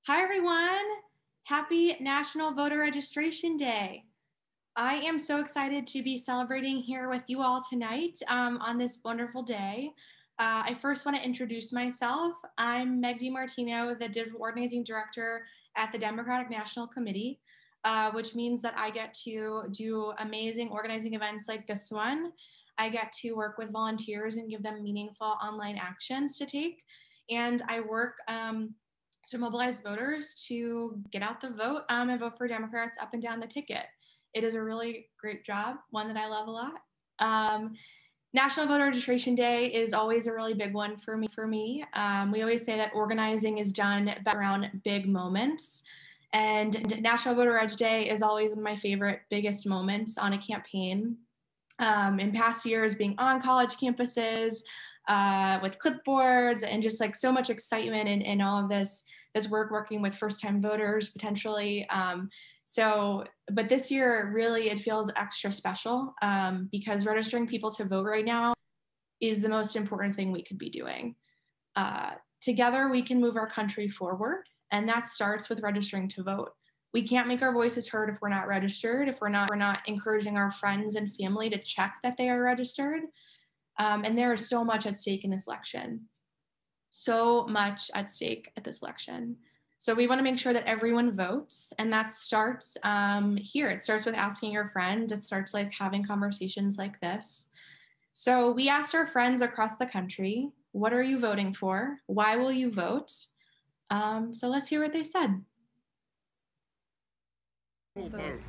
Hi, everyone. Happy National Voter Registration Day. I am so excited to be celebrating here with you all tonight on this wonderful day. I first want to introduce myself. I'm Meg DiMartino, the Digital Organizing Director at the Democratic National Committee, which means that I get to do amazing organizing events like this one. I get to work with volunteers and give them meaningful online actions to take. And I work to mobilize voters to get out the vote and vote for Democrats up and down the ticket. It is a really great job, one that I love a lot. National Voter Registration Day is always a really big one for me. We always say that organizing is done around big moments. And National Voter Reg Day is always one of my favorite, biggest moments on a campaign. In past years, being on college campuses, with clipboards and just like so much excitement and all of this work working with first-time voters potentially. But this year really it feels extra special because registering people to vote right now is the most important thing we could be doing. Together we can move our country forward, and that starts with registering to vote. We can't make our voices heard if we're not registered, if we're not encouraging our friends and family to check that they are registered. And there is so much at stake in this election. So much at stake at this election. So we want to make sure that everyone votes, and that starts here. It starts with asking your friends. It starts like having conversations like this. So we asked our friends across the country, what are you voting for? Why will you vote? So let's hear what they said.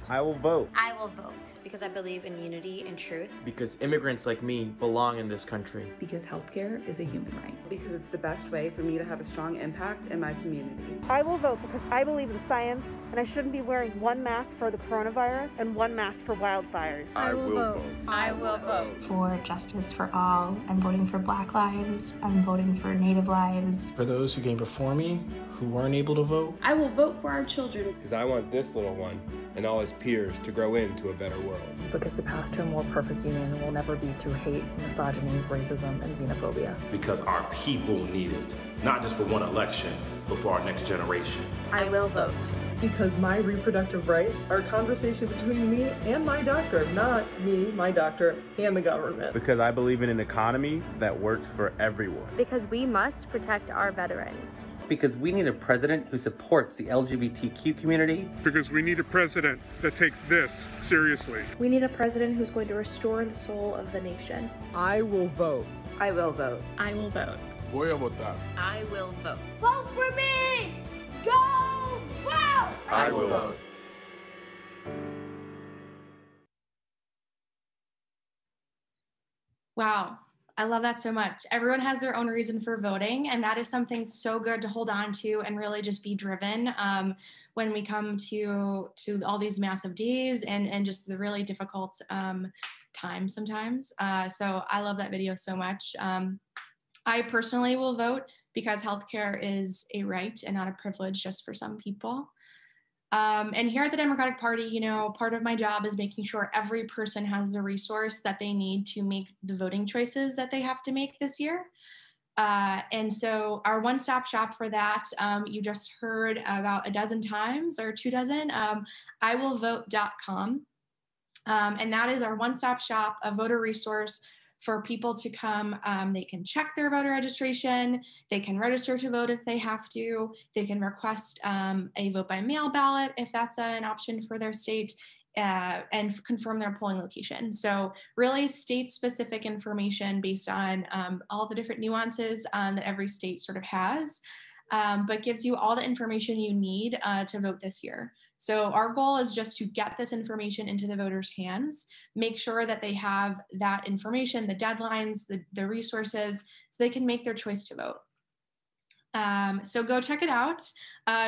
I will vote. I will vote. Because I believe in unity and truth. Because immigrants like me belong in this country. Because healthcare is a human right. Because it's the best way for me to have a strong impact in my community. I will vote because I believe in science, and I shouldn't be wearing one mask for the coronavirus and one mask for wildfires. I will vote. I will vote. For justice for all. I'm voting for Black lives. I'm voting for Native lives. For those who came before me, who weren't able to vote. I will vote for our children. Because I want this little one and all his peers to grow into a better world. Because the path to a more perfect union will never be through hate, misogyny, racism, and xenophobia. Because our people need it, not just for one election, but for our next generation. I will vote. Because my reproductive rights are a conversation between me and my doctor, not me, my doctor, and the government. Because I believe in an economy that works for everyone. Because we must protect our veterans. Because we need a president who supports the LGBTQ community. Because we need a president that takes this seriously. We need a president who's going to restore the soul of the nation. I will vote. I will vote. I will vote. Voy a votar. I will vote. Vote for me! Go vote! I will vote. Wow. I love that so much. Everyone has their own reason for voting, and that is something so good to hold on to and really just be driven when we come to all these massive days and just the really difficult times sometimes. So I love that video so much. I personally will vote because healthcare is a right and not a privilege just for some people. And here at the Democratic Party, you know, part of my job is making sure every person has the resource that they need to make the voting choices that they have to make this year. And so our one-stop shop for that, you just heard about a dozen times or 24, iwillvote.com. And that is our one-stop shop, a voter resource for people to come. They can check their voter registration, they can register to vote if they have to, they can request a vote by mail ballot if that's an option for their state, and confirm their polling location. So really state-specific information based on all the different nuances that every state sort of has, but gives you all the information you need to vote this year. So our goal is just to get this information into the voters' hands, make sure that they have that information, the deadlines, the resources, so they can make their choice to vote. So go check it out,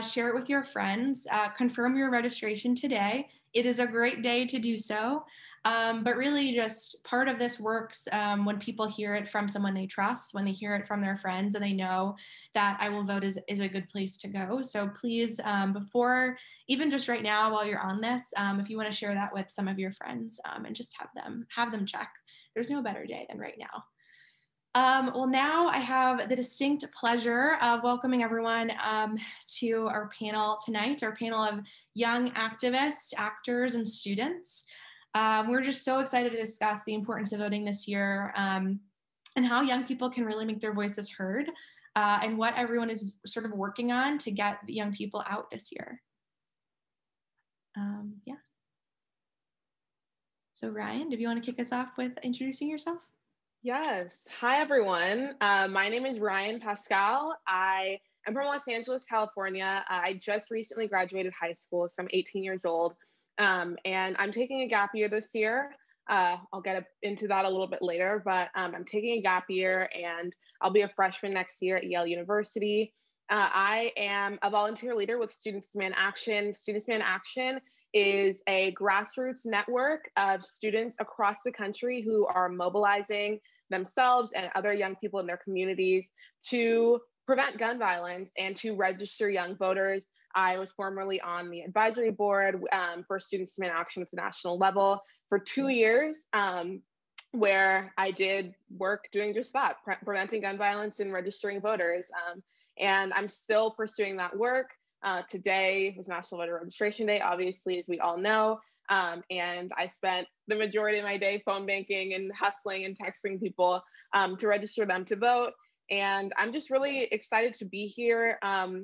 share it with your friends, confirm your registration today. It is a great day to do so, but really just part of this works when people hear it from someone they trust, when they hear it from their friends and they know that I Will Vote is a good place to go. So please, before, even just right now while you're on this, if you want to share that with some of your friends and just have them check. There's no better day than right now. Well, now I have the distinct pleasure of welcoming everyone to our panel tonight, our panel of young activists, actors, and students. We're just so excited to discuss the importance of voting this year and how young people can really make their voices heard and what everyone is sort of working on to get young people out this year. Yeah. So Ryan, do you want to kick us off with introducing yourself? Yes. Hi, everyone. My name is Ryan Pascal. I am from Los Angeles, California. I just recently graduated high school, so I'm 18 years old. And I'm taking a gap year this year. I'll get into that a little bit later, but I'm taking a gap year and I'll be a freshman next year at Yale University. I am a volunteer leader with Students Demand Action. Students Demand Action is a grassroots network of students across the country who are mobilizing themselves and other young people in their communities to prevent gun violence and to register young voters. I was formerly on the advisory board for Students Demand Action at the national level for 2 years, where I did work doing just that, preventing gun violence and registering voters. And I'm still pursuing that work. Today was National Voter Registration Day, obviously, as we all know. And I spent the majority of my day phone banking and hustling and texting people to register them to vote. And I'm just really excited to be here.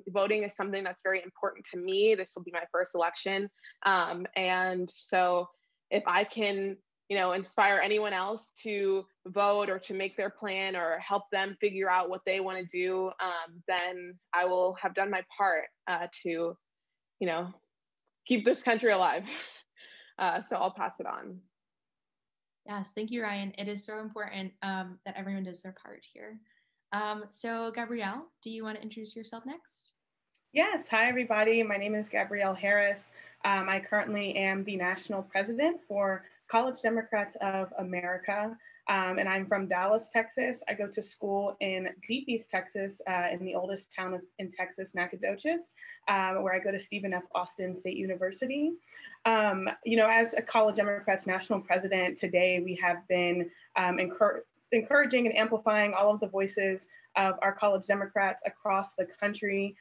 Voting is something that's very important to me. This will be my first election. And so if I can, inspire anyone else to vote or to make their plan or help them figure out what they want to do, then I will have done my part to, keep this country alive. So I'll pass it on. Yes, thank you, Ryan. It is so important that everyone does their part here. So Gabrielle, do you want to introduce yourself next? Yes. Hi, everybody. My name is Gabrielle Harris. I currently am the national president for College Democrats of America, and I'm from Dallas, Texas. I go to school in Deep East Texas, in the oldest town in Texas, Nacogdoches, where I go to Stephen F. Austin State University. As a College Democrats national president, today we have been encouraging and amplifying all of the voices of our college Democrats across the country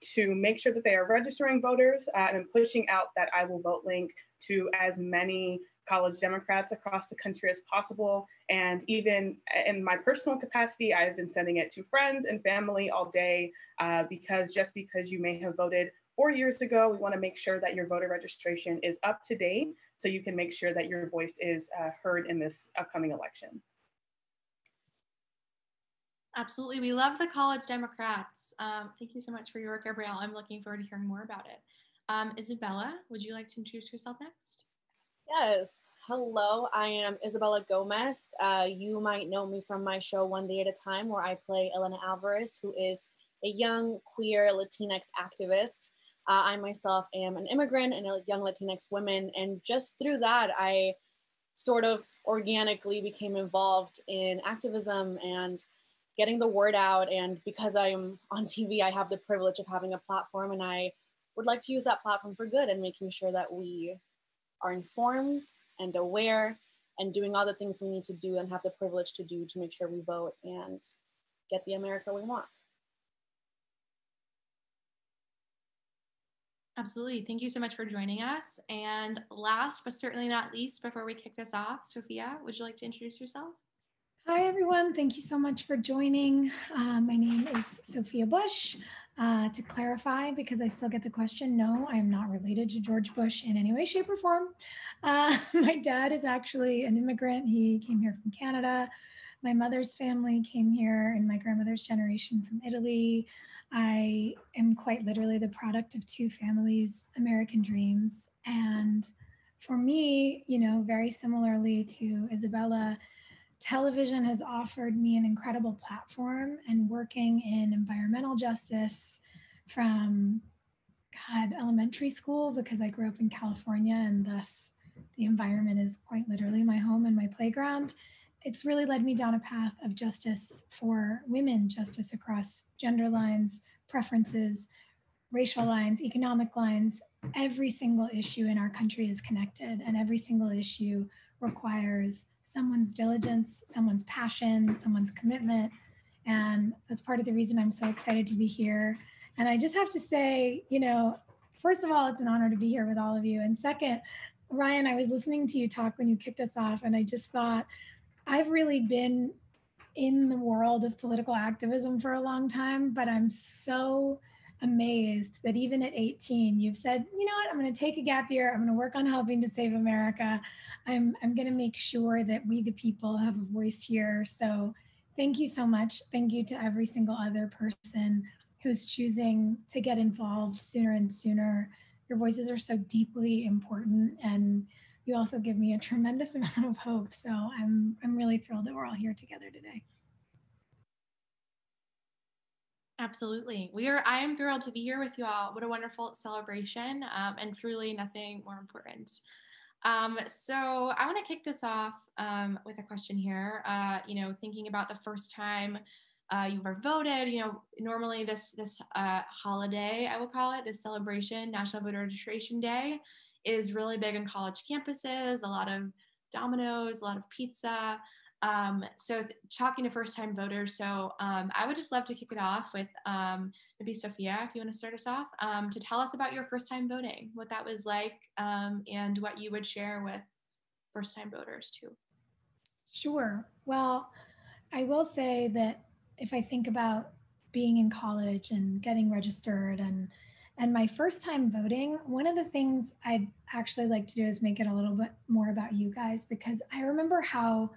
to make sure that they are registering voters and pushing out that I Will Vote link to as many college Democrats across the country as possible. And even in my personal capacity, I've been sending it to friends and family all day because just because you may have voted 4 years ago, we want to make sure that your voter registration is up to date so you can make sure that your voice is heard in this upcoming election. Absolutely. We love the College Democrats. Thank you so much for your work, Gabrielle. I'm looking forward to hearing more about it. Isabella, would you like to introduce yourself next? Yes. Hello, I am Isabella Gomez. You might know me from my show One Day at a Time, where I play Elena Alvarez, who is a young queer Latinx activist. I myself am an immigrant and a young Latinx woman. And just through that, I sort of organically became involved in activism and getting the word out. And because I'm on TV, I have the privilege of having a platform, and I would like to use that platform for good and making sure that we are informed and aware and doing all the things we need to do and have the privilege to do to make sure we vote and get the America we want. Absolutely. Thank you so much for joining us. And last but certainly not least, before we kick this off, Sophia, would you like to introduce yourself? Hi, everyone. Thank you so much for joining. My name is Sophia Bush. To clarify, because I still get the question, no, I am not related to George Bush in any way, shape, or form. My dad is actually an immigrant. He came here from Canada. My mother's family came here in my grandmother's generation from Italy. I am quite literally the product of two families' American dreams. And for me, very similarly to Isabella, television has offered me an incredible platform, and working in environmental justice from, elementary school, because I grew up in California and thus the environment is quite literally my home and my playground. It's really led me down a path of justice for women, justice across gender lines, preferences, racial lines, economic lines. Every single issue in our country is connected, and every single issue requires someone's diligence, someone's passion, someone's commitment. And that's part of the reason I'm so excited to be here. And I just have to say, you know, first of all, it's an honor to be here with all of you. And second, Ryan, I was listening to you talk when you kicked us off, and I just thought, I've really been in the world of political activism for a long time, but I'm so amazed that even at 18, you've said, you know what, I'm going to take a gap year. I'm going to work on helping to save America. I'm going to make sure that we, the people, have a voice here. So thank you so much. Thank you to every single other person who's choosing to get involved sooner and sooner. Your voices are so deeply important, and you also give me a tremendous amount of hope. So I'm really thrilled that we're all here together today. Absolutely. I am thrilled to be here with you all. What a wonderful celebration, and truly nothing more important. So I want to kick this off with a question here. You know, thinking about the first time you were voted, you know, normally this holiday, I will call it, this celebration, National Voter Registration Day, is really big on college campuses, a lot of Domino's, a lot of pizza. So talking to first-time voters, so I would just love to kick it off with maybe Sophia, if you want to start us off, to tell us about your first-time voting, what that was like, and what you would share with first-time voters too. Sure. Well, I will say that if I think about being in college and getting registered and my first time voting, one of the things I'd actually like to do is make it a little bit more about you guys, because I remember how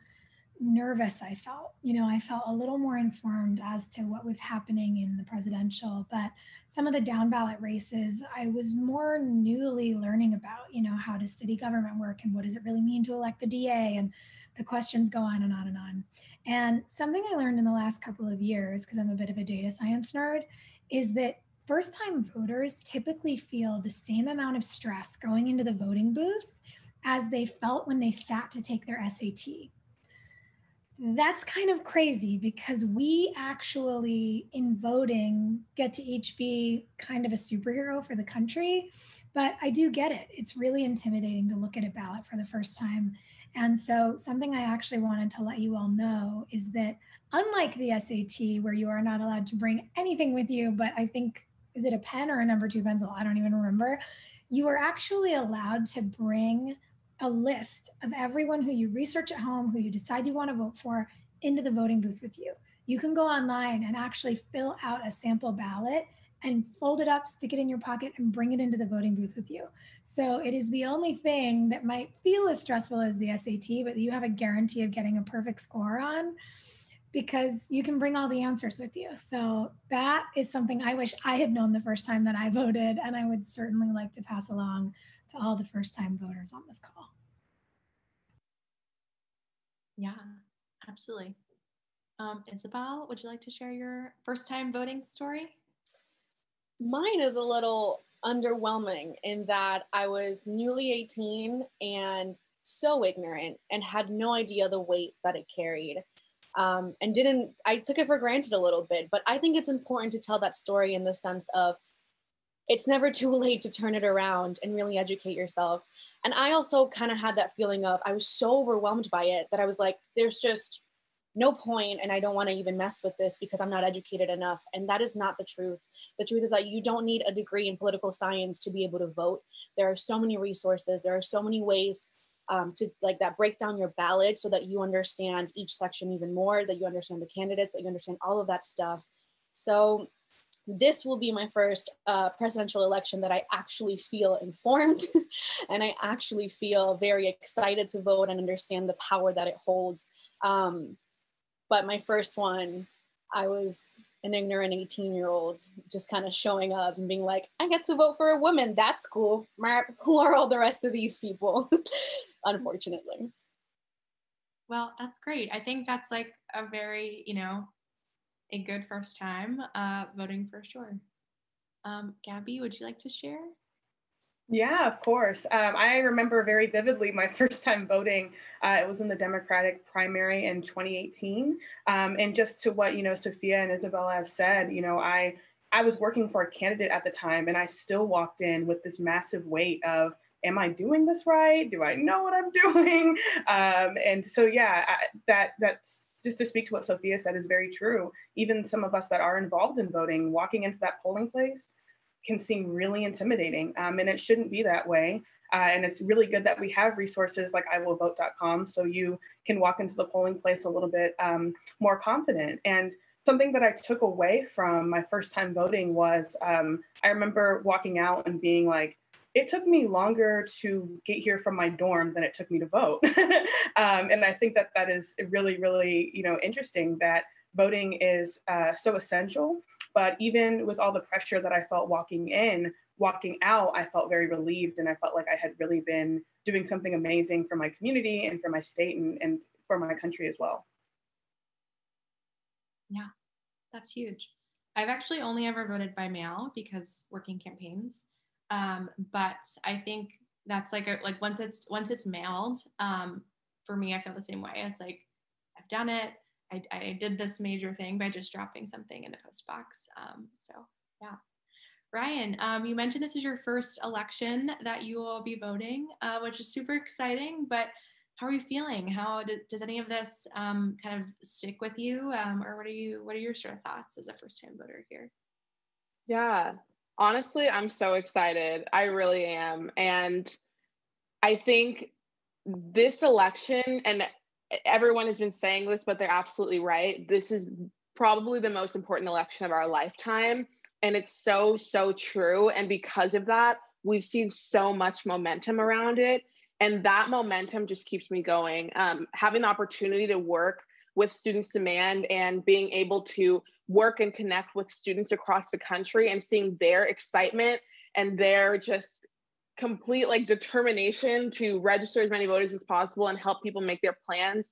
nervous I felt. You know, I felt a little more informed as to what was happening in the presidential, but some of the down ballot races, I was more newly learning about, you know, how does city government work and what does it really mean to elect the DA, and the questions go on and on and on. And something I learned in the last couple of years, because I'm a bit of a data science nerd, is that first-time voters typically feel the same amount of stress going into the voting booth as they felt when they sat to take their SAT. That's kind of crazy, because we actually, in voting, get to each be kind of a superhero for the country. But I do get it. It's really intimidating to look at a ballot for the first time. And so something I actually wanted to let you all know is that unlike the SAT, where you are not allowed to bring anything with you, but I think, is it a pen or a number 2 pencil? I don't even remember. You are actually allowed to bring a list of everyone who you research at home, who you decide you want to vote for, into the voting booth with you. You can go online and actually fill out a sample ballot and fold it up, stick it in your pocket, and bring it into the voting booth with you. So it is the only thing that might feel as stressful as the SAT, but you have a guarantee of getting a perfect score on, because you can bring all the answers with you. So that is something I wish I had known the first time that I voted, and I would certainly like to pass along to all the first-time voters on this call. Yeah, absolutely. Isabel, would you like to share your first-time voting story? Mine is a little underwhelming in that I was newly 18 and so ignorant and had no idea the weight that it carried. I took it for granted a little bit, but I think it's important to tell that story in the sense of it's never too late to turn it around and really educate yourself. And I also kind of had that feeling of, I was so overwhelmed by it that I was like, there's just no point, and I don't want to even mess with this because I'm not educated enough. And that is not the truth. The truth is that you don't need a degree in political science to be able to vote. There are so many resources. There are so many ways to like that break down your ballot so that you understand each section even more, that you understand the candidates, that you understand all of that stuff. So this will be my first presidential election that I actually feel informed and I actually feel very excited to vote and understand the power that it holds. But my first one, I was an ignorant 18-year-old just kind of showing up and being like, I get to vote for a woman. That's cool. Who are all the rest of these people? Unfortunately. Well, that's great. I think that's like a very, a good first time voting for sure. Gabi, would you like to share? Yeah, of course. I remember very vividly my first time voting. It was in the Democratic primary in 2018. And just to what, Sophia and Isabella have said, I was working for a candidate at the time, and I still walked in with this massive weight of am I doing this right? Do I know what I'm doing? And so, yeah, that's just to speak to what Sophia said is very true. Even some of us that are involved in voting, walking into that polling place can seem really intimidating, and it shouldn't be that way. And it's really good that we have resources like iwillvote.com so you can walk into the polling place a little bit more confident. And something that I took away from my first time voting was I remember walking out and being like, it took me longer to get here from my dorm than it took me to vote. And I think that is really, really, interesting that voting is so essential. But even with all the pressure that I felt walking out, I felt very relieved, and I felt like I had really been doing something amazing for my community and for my state and for my country as well. Yeah, that's huge. I've actually only ever voted by mail because working campaigns. But I think that's like once it's mailed, for me, I feel the same way. It's like, I've done it. I did this major thing by just dropping something in a post box. So yeah. Ryan, you mentioned this is your first election that you will be voting, which is super exciting, but how are you feeling? How does any of this kind of stick with you? Or what are your sort of thoughts as a first time voter here? Yeah, honestly, I'm so excited. I really am. And I think this election, and everyone has been saying this, but they're absolutely right. This is probably the most important election of our lifetime. And it's so, so true. And because of that, we've seen so much momentum around it. And that momentum just keeps me going. Having the opportunity to work with Students Demand and being able to work and connect with students across the country and seeing their excitement and their just complete determination to register as many voters as possible and help people make their plans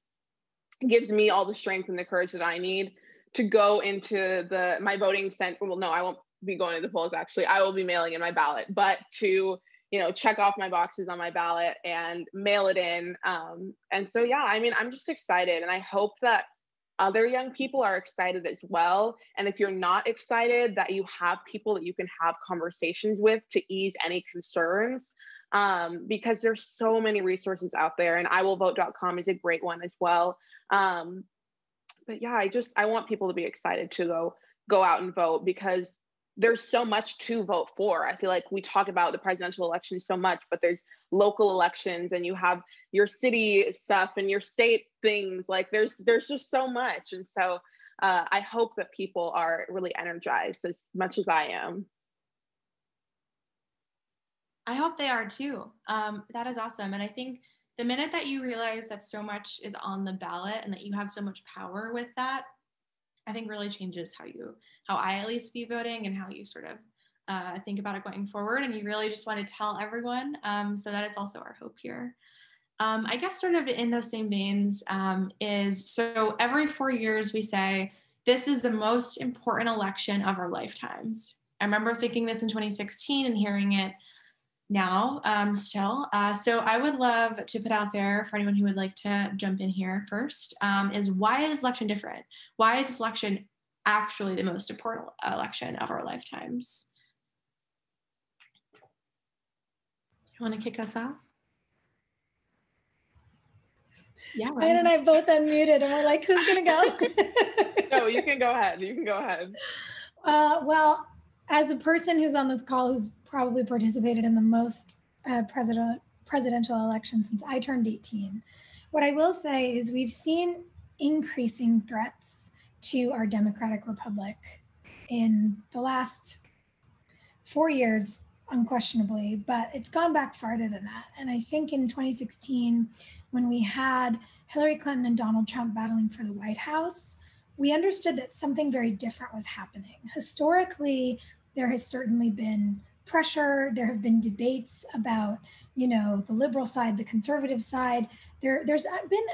gives me all the strength and the courage that I need to go into my voting center. Well, no, I won't be going to the polls. Actually, I will be mailing in my ballot, but to check off my boxes on my ballot and mail it in. And so, yeah, I mean, I'm just excited, and I hope that other young people are excited as well. And if you're not excited, that you have people that you can have conversations with to ease any concerns, because there's so many resources out there, and iwillvote.com is a great one as well. But yeah, I want people to be excited to go out and vote, because there's so much to vote for. I feel like we talk about the presidential election so much, but there's local elections, and you have your city stuff and your state things. There's just so much. And so I hope that people are really energized as much as I am. I hope they are too. That is awesome. And I think the minute that you realize that so much is on the ballot and that you have so much power with that, I think really changes how I at least view voting and how you sort of think about it going forward. And you really just want to tell everyone, so that it's also our hope here. I guess sort of in those same veins so every 4 years we say, this is the most important election of our lifetimes. I remember thinking this in 2016 and hearing it now still. So I would love to put out there for anyone who would like to jump in here first, is why is this election different? Why is this election actually the most important election of our lifetimes? You want to kick us off? Yeah, Ryan and I both unmuted and we're like, who's going to go? No, you can go ahead. You can go ahead. Well, as a person who's on this call who's probably participated in the most presidential elections since I turned 18, what I will say is we've seen increasing threats to our democratic republic in the last 4 years, unquestionably, but it's gone back farther than that. And I think in 2016, when we had Hillary Clinton and Donald Trump battling for the White House, we understood that something very different was happening. Historically, there has certainly been pressure. There have been debates about, the liberal side, the conservative side. There's been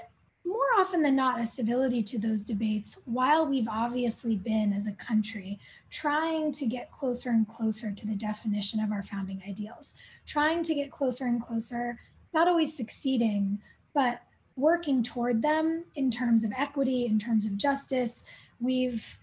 more often than not a civility to those debates, while we've obviously been, as a country, trying to get closer and closer to the definition of our founding ideals, trying to get closer and closer, not always succeeding, but working toward them in terms of equity, in terms of justice. We've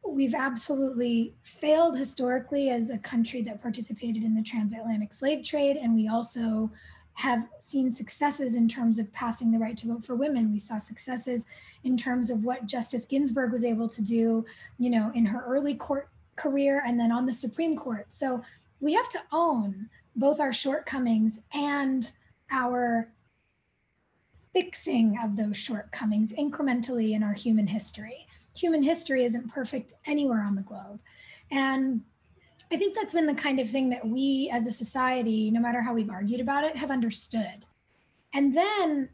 we've absolutely failed historically as a country that participated in the transatlantic slave trade. And we also have seen successes in terms of passing the right to vote for women. We saw successes in terms of what Justice Ginsburg was able to do, in her early court career and then on the Supreme Court. So we have to own both our shortcomings and our fixing of those shortcomings incrementally in our human history. Human history isn't perfect anywhere on the globe. And I think that's been the kind of thing that we as a society, no matter how we've argued about it, have understood. And then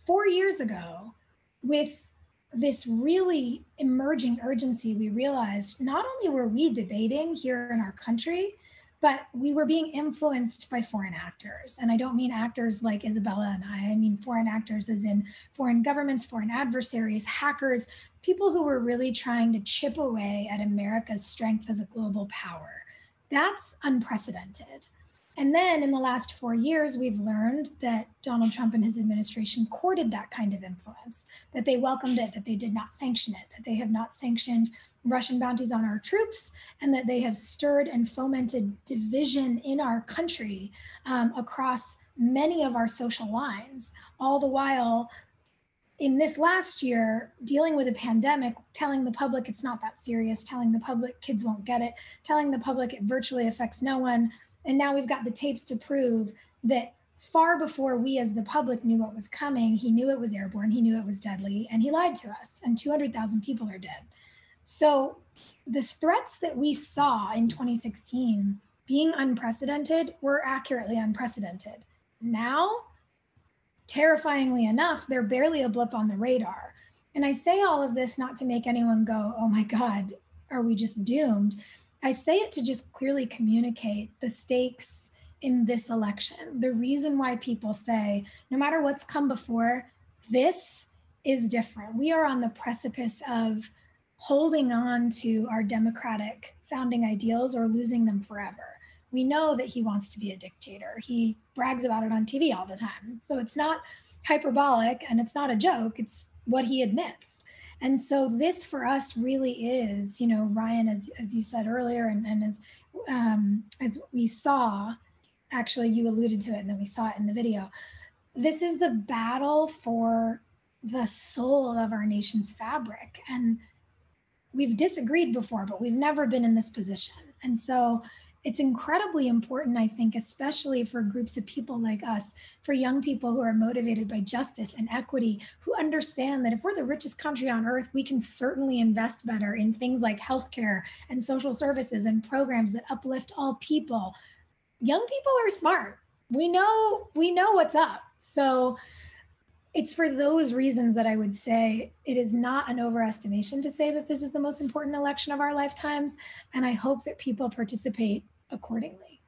4 years ago, with this really emerging urgency, we realized not only were we debating here in our country, but we were being influenced by foreign actors. And I don't mean actors like Isabella and I mean foreign actors as in foreign governments, foreign adversaries, hackers, people who were really trying to chip away at America's strength as a global power. That's unprecedented. And then in the last 4 years, we've learned that Donald Trump and his administration courted that kind of influence, that they welcomed it, that they did not sanction it, that they have not sanctioned Russian bounties on our troops, and that they have stirred and fomented division in our country across many of our social lines, all the while in this last year, dealing with a pandemic, telling the public it's not that serious, telling the public kids won't get it, telling the public it virtually affects no one. And now we've got the tapes to prove that far before we as the public knew what was coming, he knew it was airborne, he knew it was deadly, and he lied to us, and 200,000 people are dead. So the threats that we saw in 2016 being unprecedented were accurately unprecedented. Now, terrifyingly enough, they're barely a blip on the radar. And I say all of this not to make anyone go, oh my God, are we just doomed? I say it to just clearly communicate the stakes in this election. The reason why people say, no matter what's come before, this is different. We are on the precipice of holding on to our democratic founding ideals or losing them forever. We know that he wants to be a dictator. He brags about it on TV all the time. So it's not hyperbolic and it's not a joke. It's what he admits. And so this for us really is, Ryan, as you said earlier, and as we saw, actually you alluded to it and then we saw it in the video. This is the battle for the soul of our nation's fabric. And we've disagreed before, but we've never been in this position. And so it's incredibly important, I think, especially for groups of people like us, for young people who are motivated by justice and equity, who understand that if we're the richest country on earth, we can certainly invest better in things like healthcare and social services and programs that uplift all people. Young people are smart. We know what's up. So it's for those reasons that I would say it is not an overestimation to say that this is the most important election of our lifetimes. And I hope that people participate accordingly.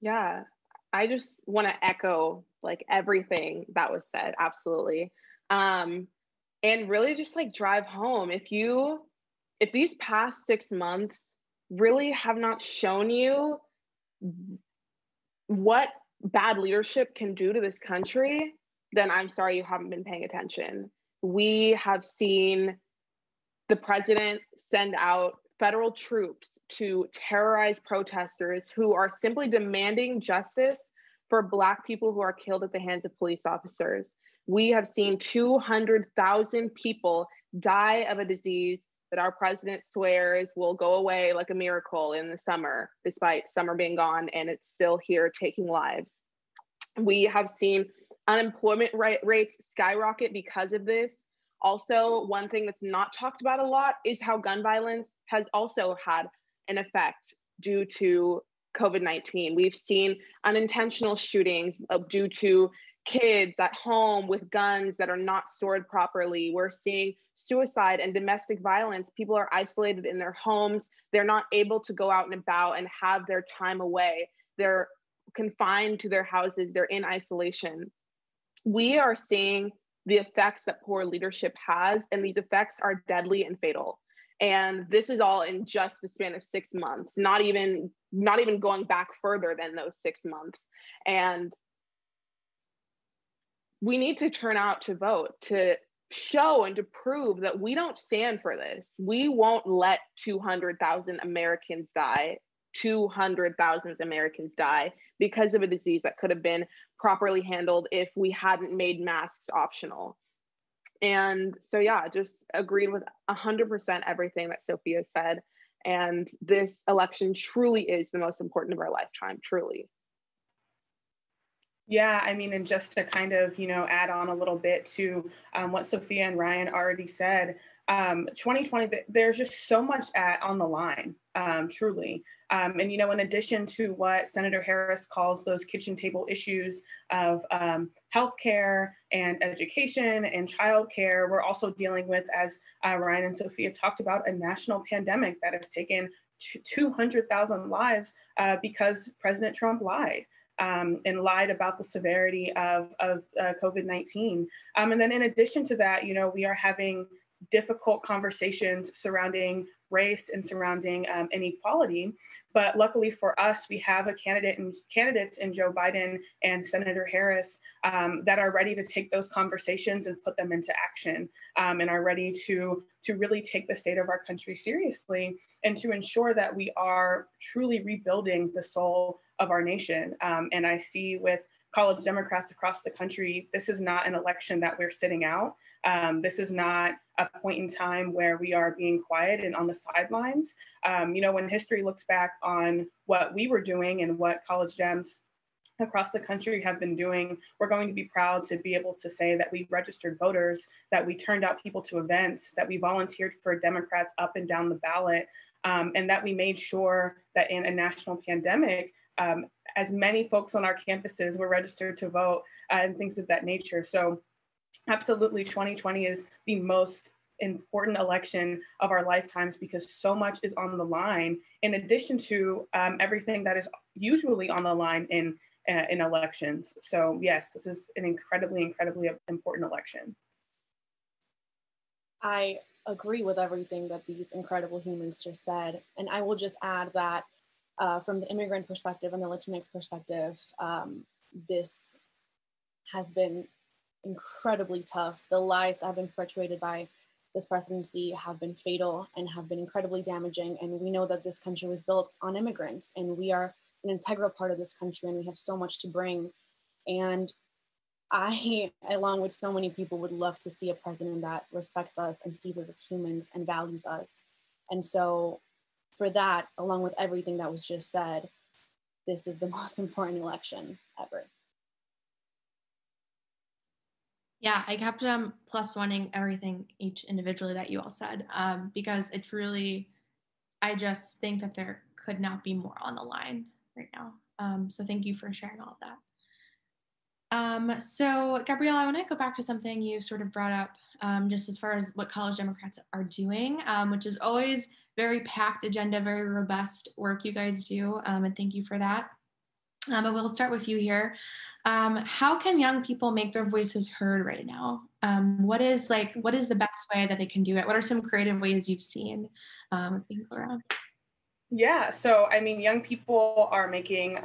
Yeah, I just want to echo everything that was said. Absolutely. And really just drive home. If these past 6 months really have not shown you what bad leadership can do to this country, then I'm sorry you haven't been paying attention. We have seen the president send out federal troops to terrorize protesters who are simply demanding justice for Black people who are killed at the hands of police officers. We have seen 200,000 people die of a disease that our president swears will go away like a miracle in the summer, despite summer being gone and it's still here taking lives. We have seen unemployment rates skyrocket because of this. Also, one thing that's not talked about a lot is how gun violence has also had an effect due to COVID-19. We've seen unintentional shootings due to kids at home with guns that are not stored properly. We're seeing suicide and domestic violence. People are isolated in their homes. They're not able to go out and about and have their time away. They're confined to their houses. They're in isolation. We are seeing the effects that poor leadership has, and these effects are deadly and fatal. And this is all in just the span of 6 months, not even going back further than those 6 months. And we need to turn out to vote, to show and to prove that we don't stand for this. We won't let 200,000 Americans die. 200,000 Americans die because of a disease that could have been properly handled if we hadn't made masks optional. And so, yeah, just agreed with 100% everything that Sophia said. And this election truly is the most important of our lifetime, truly. Yeah, I mean, and just to kind of, add on a little bit to what Sophia and Ryan already said, 2020, there's just so much on the line, truly. And, in addition to what Senator Harris calls those kitchen table issues of healthcare and education and childcare, we're also dealing with, as Ryan and Sophia talked about, a national pandemic that has taken 200,000 lives because President Trump lied. And lied about the severity of COVID-19. And then in addition to that, we are having difficult conversations surrounding race and surrounding inequality. But luckily for us, we have candidates in Joe Biden and Senator Harris that are ready to take those conversations and put them into action, and are ready to really take the state of our country seriously and to ensure that we are truly rebuilding the soul of our nation. And I see with college Democrats across the country, this is not an election that we're sitting out. This is not a point in time where we are being quiet and on the sidelines. When history looks back on what we were doing and what college Dems across the country have been doing, we're going to be proud to be able to say that we registered voters, that we turned out people to events, that we volunteered for Democrats up and down the ballot, and that we made sure that in a national pandemic, as many folks on our campuses were registered to vote and things of that nature. So absolutely, 2020 is the most important election of our lifetimes because so much is on the line, in addition to everything that is usually on the line in elections. So yes, this is an incredibly, incredibly important election. I agree with everything that these incredible humans just said. And I will just add that from the immigrant perspective and the Latinx perspective, this has been incredibly tough. The lies that have been perpetuated by this presidency have been fatal and have been incredibly damaging. And we know that this country was built on immigrants, and we are an integral part of this country, and we have so much to bring. And I, along with so many people, would love to see a president that respects us and sees us as humans and values us. And so for that, along with everything that was just said, this is the most important election ever. Yeah, I kept plus oneing everything each individually that you all said, because it truly, I just think that there could not be more on the line right now. So thank you for sharing all of that. So Gabrielle, I want to go back to something you sort of brought up, just as far as what college Democrats are doing, which is always very packed agenda, very robust work you guys do, and thank you for that. But we'll start with you here. How can young people make their voices heard right now? What is the best way that they can do it? What are some creative ways you've seen being around? Yeah, so I mean, young people are making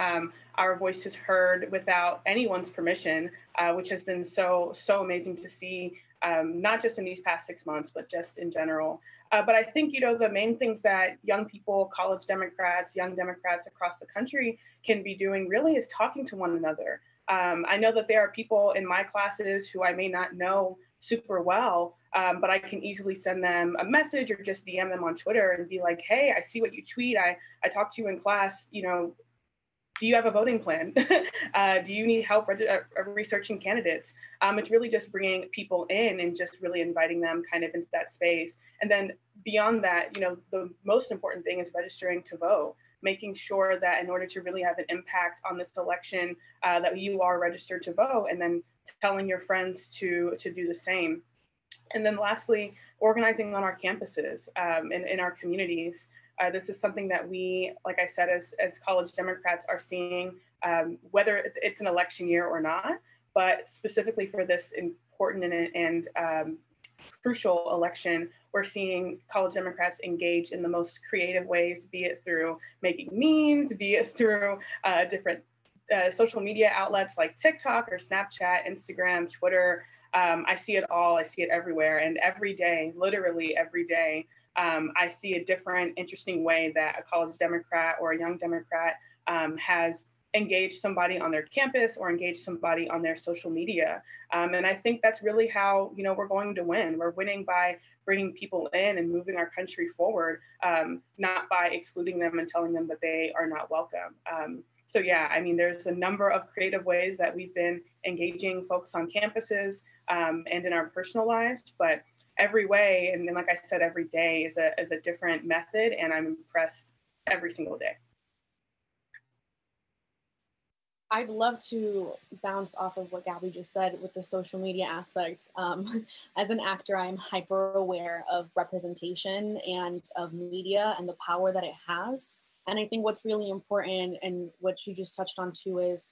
our voices heard without anyone's permission, which has been so amazing to see, not just in these past 6 months, but just in general. But I think, the main things that young people, college Democrats, young Democrats across the country can be doing really is talking to one another. I know that there are people in my classes who I may not know super well, but I can easily send them a message or just DM them on Twitter and be like, hey, I see what you tweet. I talked to you in class, do you have a voting plan? Do you need help researching candidates? It's really just bringing people in and just really inviting them kind of into that space. And then beyond that, the most important thing is registering to vote, making sure that in order to really have an impact on this election, that you are registered to vote, and then telling your friends to do the same. And then lastly, organizing on our campuses and in our communities. This is something that we, like I said, as college Democrats are seeing, whether it's an election year or not, but specifically for this important and crucial election, we're seeing college Democrats engage in the most creative ways, be it through making memes, be it through different social media outlets like TikTok or Snapchat, Instagram, Twitter, I see it all. I see it everywhere. And every day, literally every day, I see a different, interesting way that a college Democrat or a young Democrat has engaged somebody on their campus or engaged somebody on their social media. And I think that's really how, we're going to win. We're winning by bringing people in and moving our country forward, not by excluding them and telling them that they are not welcome. So yeah, I mean, there's a number of creative ways that we've been engaging folks on campuses and in our personal lives, but every way, and then like I said, every day is a different method, and I'm impressed every single day. I'd love to bounce off of what Gabi just said with the social media aspect. As an actor, I'm hyper aware of representation and of media and the power that it has. And I think what's really important, and what you just touched on too, is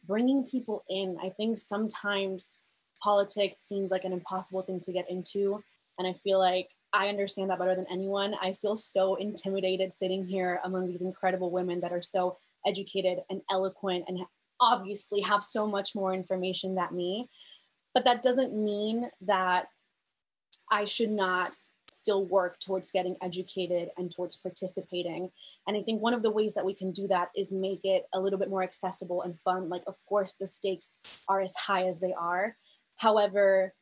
bringing people in. I think sometimes politics seems like an impossible thing to get into. And I feel like I understand that better than anyone. I feel so intimidated sitting here among these incredible women that are so educated and eloquent and obviously have so much more information than me. But that doesn't mean that I should not still work towards getting educated and towards participating. And I think one of the ways that we can do that is make it a little bit more accessible and fun. Like, of course, the stakes are as high as they are. However,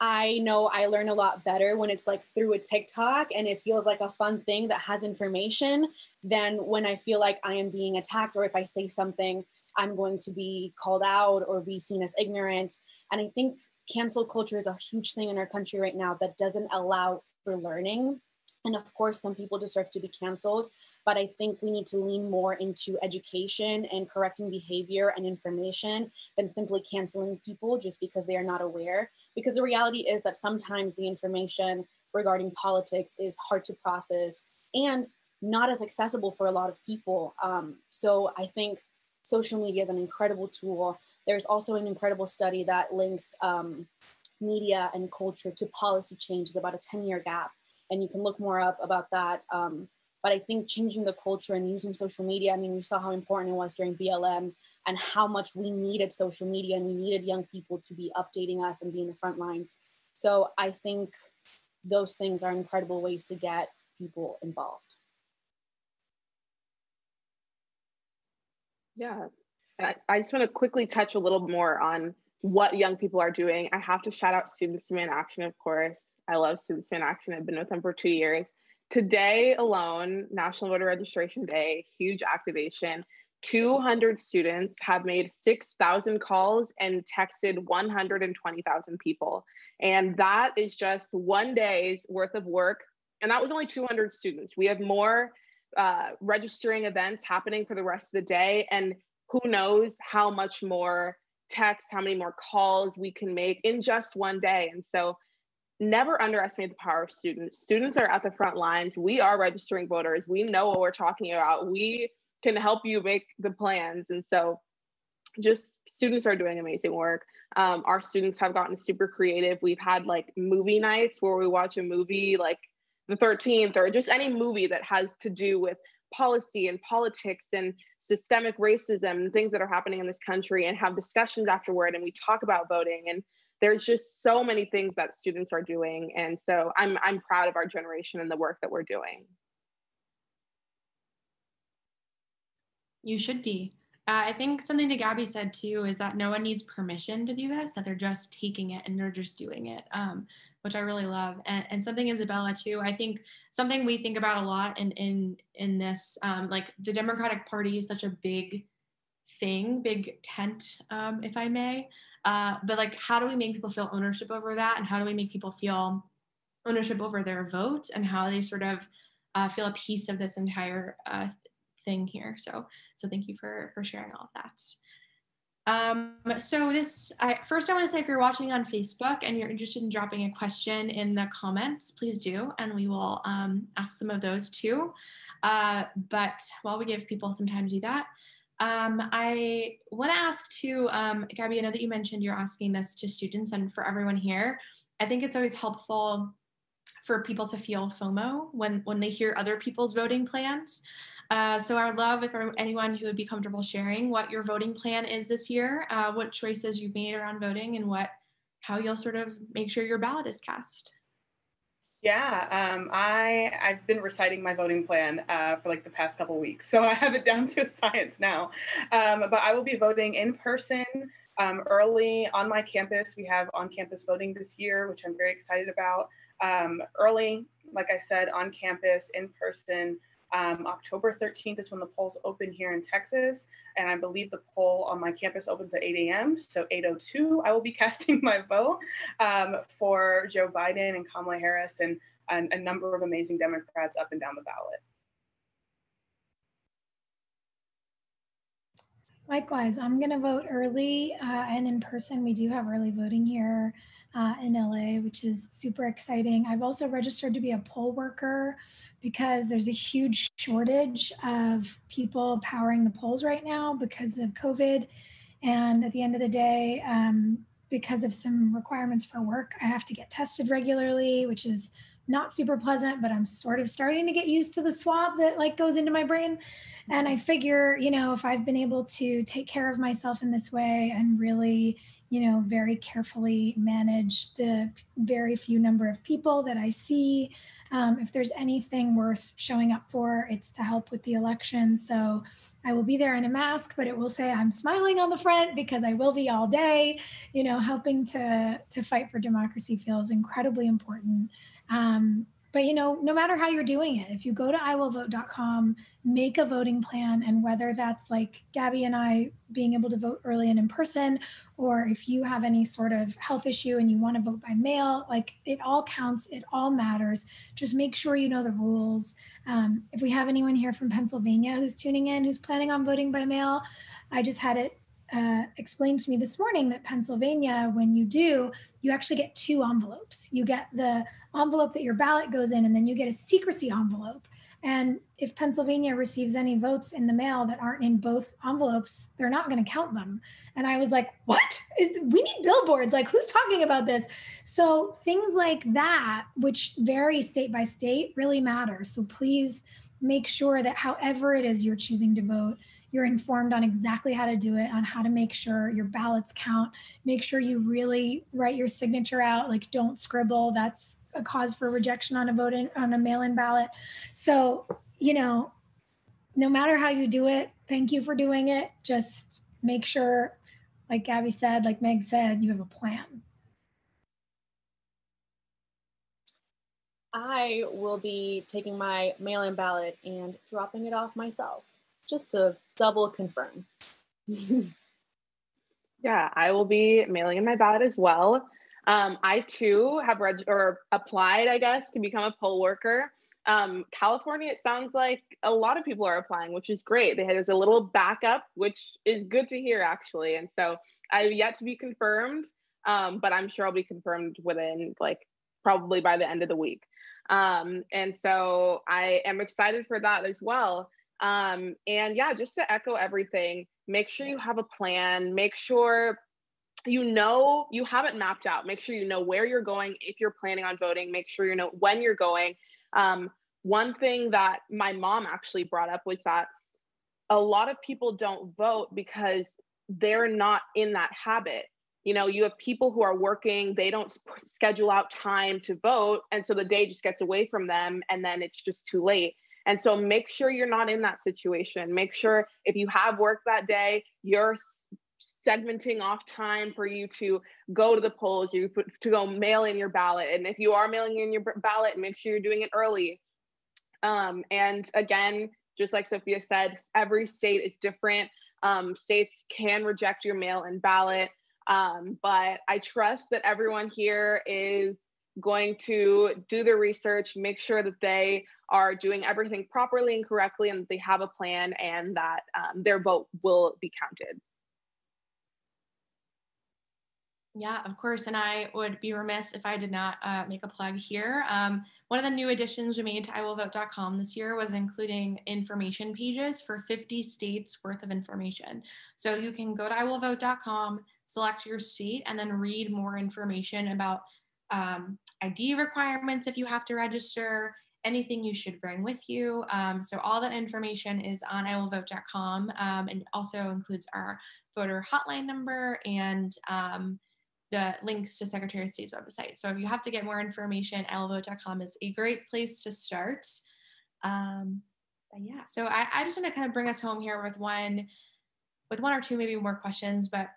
I know I learn a lot better when it's like through a TikTok and it feels like a fun thing that has information than when I feel like I am being attacked, or if I say something, I'm going to be called out or be seen as ignorant. And I think cancel culture is a huge thing in our country right now that doesn't allow for learning. And of course, some people deserve to be canceled, but I think we need to lean more into education and correcting behavior and information than simply canceling people just because they are not aware. Because the reality is that sometimes the information regarding politics is hard to process and not as accessible for a lot of people. So I think social media is an incredible tool. There's also an incredible study that links media and culture to policy change. It's about a 10-year gap. And you can look more up about that. But I think changing the culture and using social media, I mean, we saw how important it was during BLM and how much we needed social media and we needed young people to be updating us and be in the front lines. So I think those things are incredible ways to get people involved. Yeah, I just want to quickly touch a little more on what young people are doing. I have to shout out Students Demand Action, of course. I love Students Demand Action. I've been with them for 2 years. Today alone, National Voter Registration Day, huge activation. 200 students have made 6,000 calls and texted 120,000 people. And that is just one day's worth of work. And that was only 200 students. We have more registering events happening for the rest of the day. And who knows how much more texts, how many more calls we can make in just one day. And so never underestimate the power of students. Students are at the front lines. We are registering voters. We know what we're talking about. We can help you make the plans. And so just students are doing amazing work. Our students have gotten super creative. We've had like movie nights where we watch a movie like the 13th or just any movie that has to do with policy and politics and systemic racism and things that are happening in this country, and have discussions afterward, and we talk about voting. And there's just so many things that students are doing. And so I'm proud of our generation and the work that we're doing. You should be. I think something that Gabi said too is that no one needs permission to do this, that they're just taking it and they're just doing it, which I really love. And something, Isabella, too, I think something we think about a lot in this, like the Democratic Party is such a big thing, big tent, if I may. But like, how do we make people feel ownership over that? And how do we make people feel ownership over their vote and how they sort of feel a piece of this entire thing here? So thank you for sharing all of that. So first I want to say, if you're watching on Facebook and you're interested in dropping a question in the comments, please do, and we will ask some of those too. But while we give people some time to do that, I want to ask too, Gabi, I know that you mentioned you're asking this to students and for everyone here. I think it's always helpful for people to feel FOMO when they hear other people's voting plans. So I would love if anyone who would be comfortable sharing what your voting plan is this year, what choices you've made around voting, and what how you'll sort of make sure your ballot is cast. Yeah, I've been reciting my voting plan for like the past couple weeks, so I have it down to a science now. But I will be voting in person early on my campus. We have on-campus voting this year, which I'm very excited about. Early, like I said, on campus, in person. October 13th is when the polls open here in Texas, and I believe the poll on my campus opens at 8 a.m. So 8:02, I will be casting my vote for Joe Biden and Kamala Harris and a number of amazing Democrats up and down the ballot. Likewise, I'm going to vote early and in person. We do have early voting here in LA, which is super exciting. I've also registered to be a poll worker because there's a huge shortage of people powering the polls right now because of COVID. And at the end of the day, because of some requirements for work, I have to get tested regularly, which is not super pleasant, but I'm sort of starting to get used to the swab that like goes into my brain. And I figure, you know, if I've been able to take care of myself in this way and really, you know, very carefully manage the very few number of people that I see, if there's anything worth showing up for, it's to help with the election. So I will be there in a mask, but it will say I'm smiling on the front because I will be all day. You know, helping to fight for democracy feels incredibly important. But, you know, no matter how you're doing it, if you go to iwillvote.com, make a voting plan, and whether that's like Gabi and I being able to vote early and in person, or if you have any sort of health issue and you want to vote by mail, like it all counts, it all matters. Just make sure you know the rules. If we have anyone here from Pennsylvania who's tuning in, who's planning on voting by mail, I just had it explained to me this morning that Pennsylvania, when you do, you actually get two envelopes. You get the envelope that your ballot goes in, and then you get a secrecy envelope. And if Pennsylvania receives any votes in the mail that aren't in both envelopes, they're not going to count them. And I was like, what? We need billboards. Like, who's talking about this? So things like that, which vary state by state, really matter. So please make sure that however it is you're choosing to vote, you're informed on exactly how to do it, on how to make sure your ballots count. Make sure you really write your signature out. Like, don't scribble. That's a cause for rejection on a mail-in ballot. So, you know, no matter how you do it, thank you for doing it. Just make sure, like Gabi said, like Meg said, you have a plan. I will be taking my mail-in ballot and dropping it off myself, just to double confirm. Yeah, I will be mailing in my ballot as well. I too have applied, I guess, to become a poll worker. California, it sounds like a lot of people are applying, which is great. There's a little backup, which is good to hear, actually. And so I've yet to be confirmed, but I'm sure I'll be confirmed within like probably by the end of the week. And so I am excited for that as well. And yeah, just to echo everything, make sure you have a plan, make sure you know you have it mapped out, make sure you know where you're going. If you're planning on voting, make sure you know when you're going. One thing that my mom actually brought up was that a lot of people don't vote because they're not in that habit. You know, you have people who are working, they don't schedule out time to vote. And so the day just gets away from them and then it's just too late. And so make sure you're not in that situation. Make sure if you have work that day, you're segmenting off time for you to go to the polls, to go mail in your ballot. And if you are mailing in your ballot, make sure you're doing it early. And again, just like Sophia said, every state is different. States can reject your mail-in ballot. But I trust that everyone here is going to do their research, make sure that they are doing everything properly and correctly, and that they have a plan, and that their vote will be counted. Yeah, of course. And I would be remiss if I did not make a plug here. One of the new additions we made to iwillvote.com this year was including information pages for 50 states worth of information. So you can go to iwillvote.com, select your state, and then read more information about ID requirements if you have to register, anything you should bring with you. So all that information is on iwillvote.com, and also includes our voter hotline number and the links to Secretary of State's website. So if you have to get more information, ilvote.com is a great place to start. But yeah, so I just want to kind of bring us home here with one or two maybe more questions. But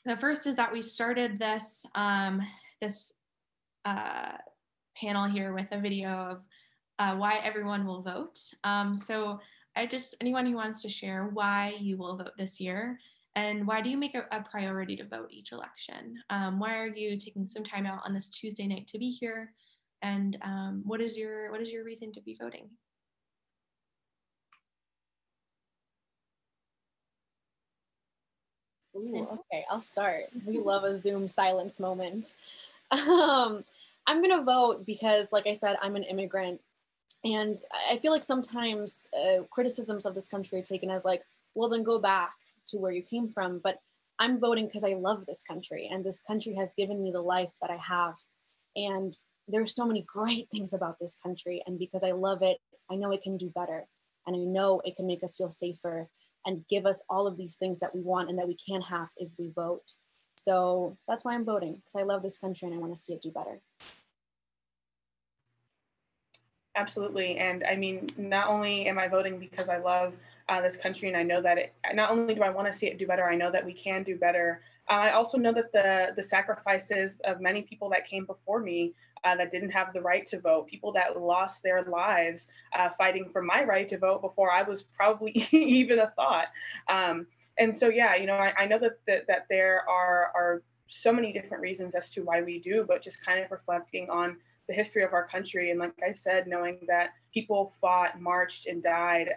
the first is that we started this panel here with a video of why everyone will vote. So anyone who wants to share why you will vote this year, and why do you make a priority to vote each election? Why are you taking some time out on this Tuesday night to be here? And what is your reason to be voting? Ooh, okay, I'll start. We love a Zoom silence moment. I'm gonna vote because, like I said, I'm an immigrant. And I feel like sometimes criticisms of this country are taken as like, well, then go back to where you came from. But I'm voting because I love this country, and this country has given me the life that I have. And there's so many great things about this country. And because I love it, I know it can do better. And I know it can make us feel safer and give us all of these things that we want and that we can have if we vote. So that's why I'm voting, because I love this country and I want to see it do better. Absolutely. And I mean, not only am I voting because I love this country and I know that not only do I want to see it do better, I know that we can do better. I also know that the sacrifices of many people that came before me that didn't have the right to vote, people that lost their lives fighting for my right to vote before I was probably even a thought. And so, yeah, you know, I know that there are so many different reasons as to why we do, but just kind of reflecting on the history of our country. And like I said, knowing that people fought, marched, and died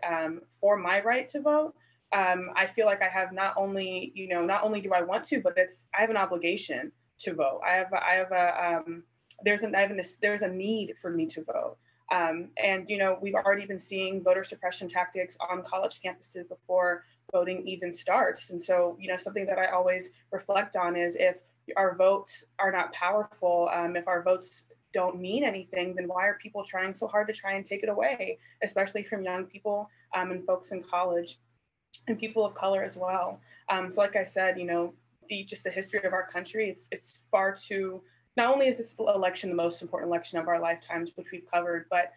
for my right to vote, I feel like I have not only do I want to, but I have an obligation to vote. There's a need for me to vote. And, you know, we've already been seeing voter suppression tactics on college campuses before voting even starts. And so, you know, something that I always reflect on is if our votes are not powerful, if our votes don't mean anything, then why are people trying so hard to try and take it away, especially from young people and folks in college and people of color as well. So like I said, you know, the history of our country, it's far too, not only is this election the most important election of our lifetimes, which we've covered, but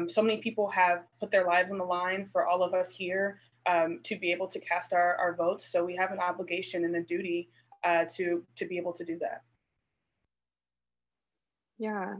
so many people have put their lives on the line for all of us here to be able to cast our votes. So we have an obligation and a duty to be able to do that. Yeah.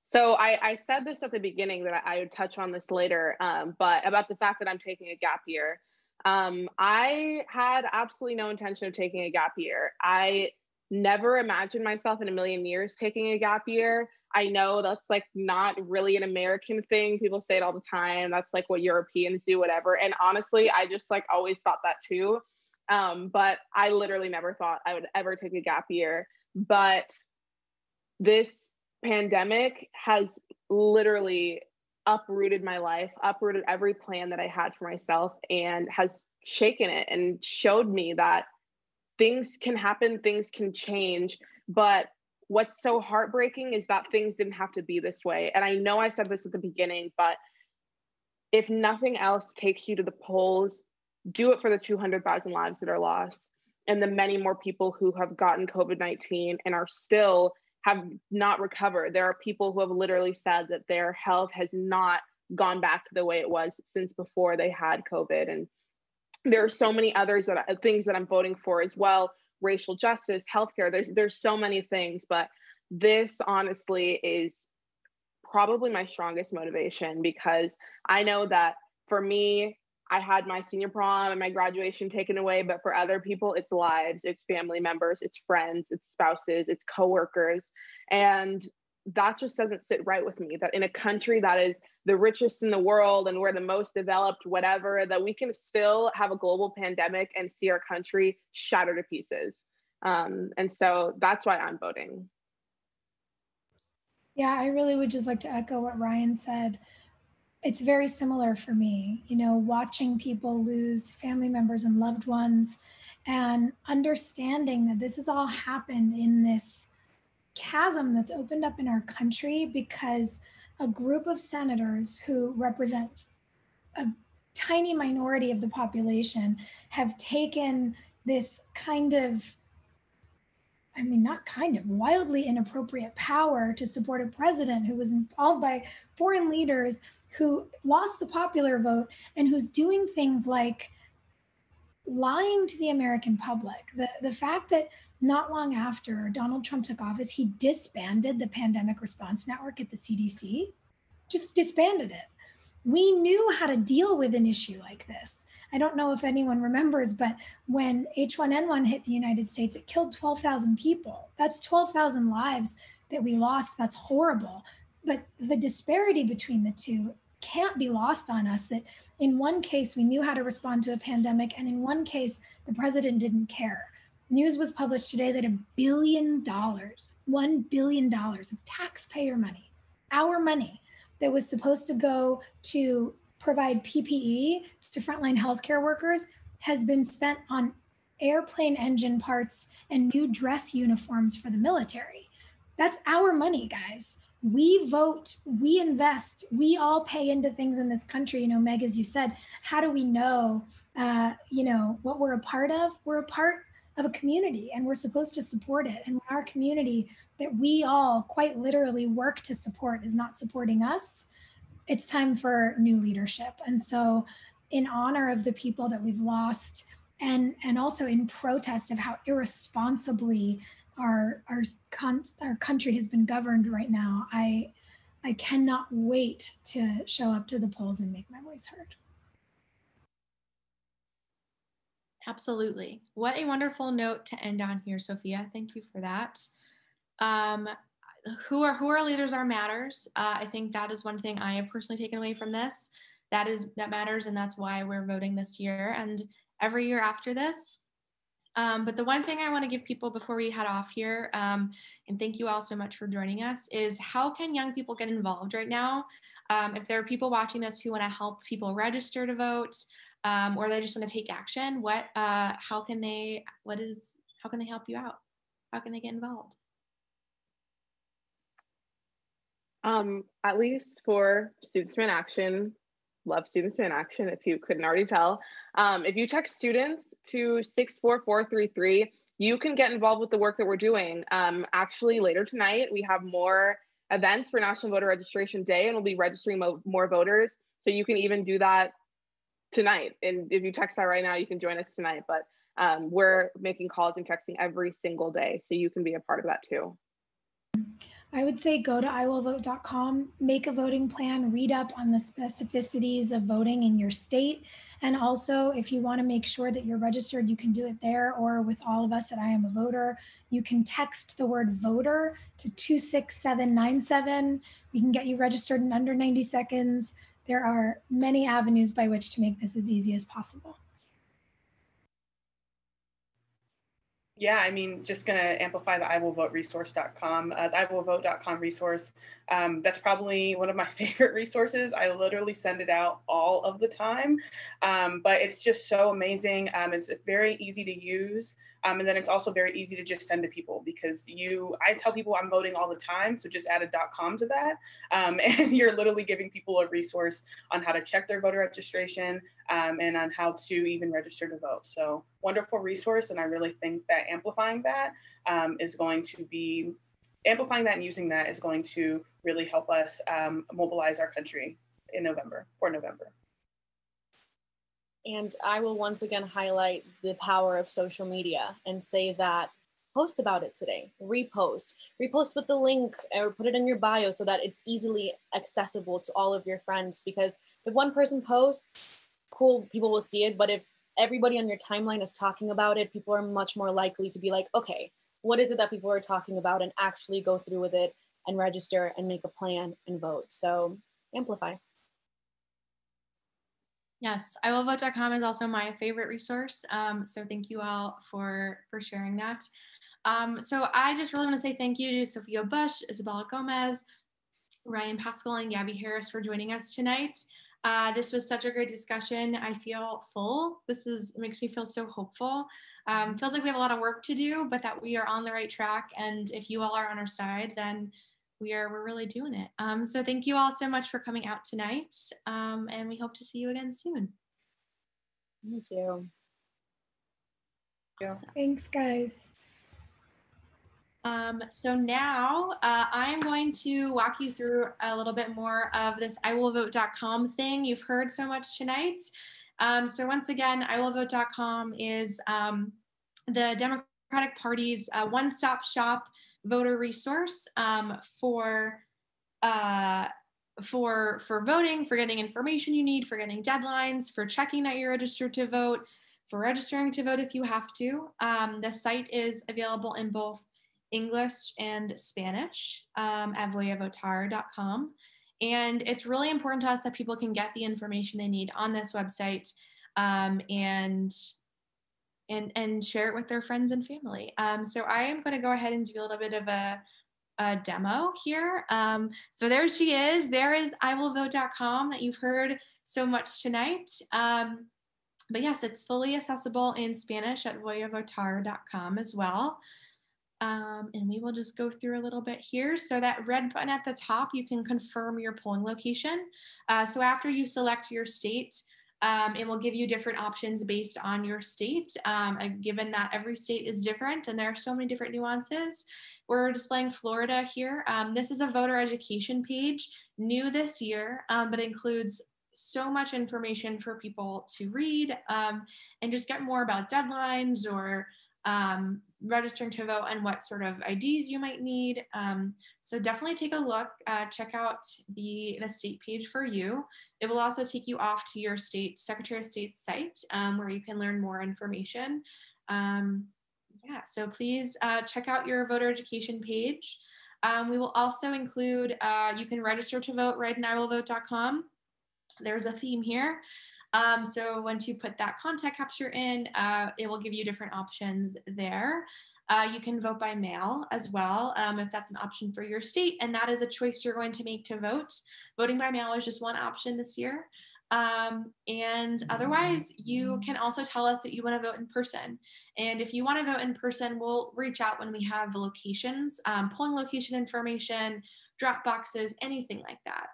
So I said this at the beginning that I would touch on this later, but about the fact that I'm taking a gap year. I had absolutely no intention of taking a gap year. I never imagined myself in a million years taking a gap year. I know that's like not really an American thing. People say it all the time. That's like what Europeans do, whatever. And honestly, I just like always thought that too. But I literally never thought I would ever take a gap year. But this pandemic has literally uprooted my life, uprooted every plan that I had for myself, and has shaken it and showed me that things can happen, things can change. But what's so heartbreaking is that things didn't have to be this way. And I know I said this at the beginning, but if nothing else takes you to the polls, do it for the 200,000 lives that are lost and the many more people who have gotten COVID-19 and are still have not recovered. There are people who have literally said that their health has not gone back to the way it was since before they had COVID. And there are so many others things that I'm voting for as well. Racial justice, healthcare, there's so many things, but this honestly is probably my strongest motivation, because I know that for me, I had my senior prom and my graduation taken away, but for other people, it's lives, it's family members, it's friends, it's spouses, it's coworkers. And that just doesn't sit right with me, that in a country that is the richest in the world and we're the most developed, whatever, that we can still have a global pandemic and see our country shatter to pieces. And so that's why I'm voting. Yeah, I really would just like to echo what Ryan said. It's very similar for me, you know, watching people lose family members and loved ones and understanding that this has all happened in this chasm that's opened up in our country because a group of senators who represent a tiny minority of the population have taken this kind of I mean, not kind of, wildly inappropriate power to support a president who was installed by foreign leaders, who lost the popular vote, and who's doing things like lying to the American public. The fact that not long after Donald Trump took office, he disbanded the Pandemic Response Network at the CDC, just disbanded it. We knew how to deal with an issue like this. I don't know if anyone remembers, but when H1N1 hit the United States, it killed 12,000 people. That's 12,000 lives that we lost. That's horrible. But the disparity between the two can't be lost on us, that in one case, we knew how to respond to a pandemic, and in one case, the president didn't care. News was published today that $1 billion, $1 billion of taxpayer money, our money, that was supposed to go to provide PPE to frontline healthcare workers has been spent on airplane engine parts and new dress uniforms for the military. That's our money, guys. We vote, we invest, we all pay into things in this country. You know, Meg, as you said, how do we know, what we're a part of? We're a part of a community, and we're supposed to support it. And when our community that we all quite literally work to support is not supporting us, it's time for new leadership. And so in honor of the people that we've lost, and also in protest of how irresponsibly our country has been governed right now, I cannot wait to show up to the polls and make my voice heard. Absolutely. What a wonderful note to end on here, Sophia. Thank you for that. Who our leaders are matters. I think that is one thing I have personally taken away from this. That matters, and that's why we're voting this year and every year after this. But the one thing I want to give people before we head off here, and thank you all so much for joining us, is how can young people get involved right now? If there are people watching this who want to help people register to vote, or they just want to take action, how can they help you out? How can they get involved? At least for Students in Action, love Students in Action, if you couldn't already tell. If you text students to 64433, you can get involved with the work that we're doing. Actually, later tonight, we have more events for National Voter Registration Day, and we'll be registering more voters. So you can even do that tonight. And if you text that right now, you can join us tonight. But we're making calls and texting every single day, so you can be a part of that too. I would say go to iwillvote.com, make a voting plan, read up on the specificities of voting in your state. And also, if you want to make sure that you're registered, you can do it there, or with all of us at I Am a Voter. You can text the word voter to 26797. We can get you registered in under 90 seconds. There are many avenues by which to make this as easy as possible. Yeah, I mean, just going to amplify the iwillvoteresource.com. The iwillvote.com resource, that's probably one of my favorite resources. I literally send it out all of the time, but it's just so amazing. It's very easy to use. And then it's also very easy to just send to people, because I tell people I'm voting all the time, so just add a .com to that. And you're literally giving people a resource on how to check their voter registration, and on how to even register to vote. So wonderful resource. And I really think that amplifying that and using that is going to really help us mobilize our country for November. And I will once again highlight the power of social media and say that post about it today, repost with the link, or put it in your bio so that it's easily accessible to all of your friends. Because if one person posts, cool, people will see it. But if everybody on your timeline is talking about it, people are much more likely to be like, okay, what is it that people are talking about, and actually go through with it and register and make a plan and vote. So amplify. Yes, iwillvote.com is also my favorite resource. So thank you all for sharing that. So I just really want to say thank you to Sophia Bush, Isabella Gomez, Ryan Pascal, and Gabi Harris for joining us tonight. This was such a great discussion. I feel full. It makes me feel so hopeful. Feels like we have a lot of work to do, but that we are on the right track. And if you all are on our side, then we're really doing it. So thank you all so much for coming out tonight. And we hope to see you again soon. Thank you. Awesome. Thanks, guys. So now I'm going to walk you through a little bit more of this iwillvote.com thing you've heard so much tonight. So once again, iwillvote.com is the Democratic Party's one-stop shop voter resource for voting, for getting information you need, for getting deadlines, for checking that you're registered to vote, for registering to vote if you have to. The site is available in both English and Spanish at voyavotar.com. And it's really important to us that people can get the information they need on this website and share it with their friends and family. So I am going to go ahead and do a little bit of a demo here. So there she is. There is iwillvote.com that you've heard so much tonight. But yes, it's fully accessible in Spanish at voyavotar.com as well. And we will just go through a little bit here. So that red button at the top, you can confirm your polling location. So after you select your state, it will give you different options based on your state, given that every state is different and there are so many different nuances. We're displaying Florida here. This is a voter education page, new this year, but includes so much information for people to read and just get more about deadlines or registering to vote and what sort of IDs you might need. So definitely take a look, check out the state page for you. It will also take you off to your state Secretary of State's site where you can learn more information. Yeah, so please check out your voter education page. We will also include, you can register to vote right in iwillvote.com. There's a theme here. So once you put that contact capture in, it will give you different options there. You can vote by mail as well, if that's an option for your state, and that is a choice you're going to make to vote. Voting by mail is just one option this year. And otherwise, you can also tell us that you want to vote in person. And if you want to vote in person, we'll reach out when we have the locations, polling location information, drop boxes, anything like that.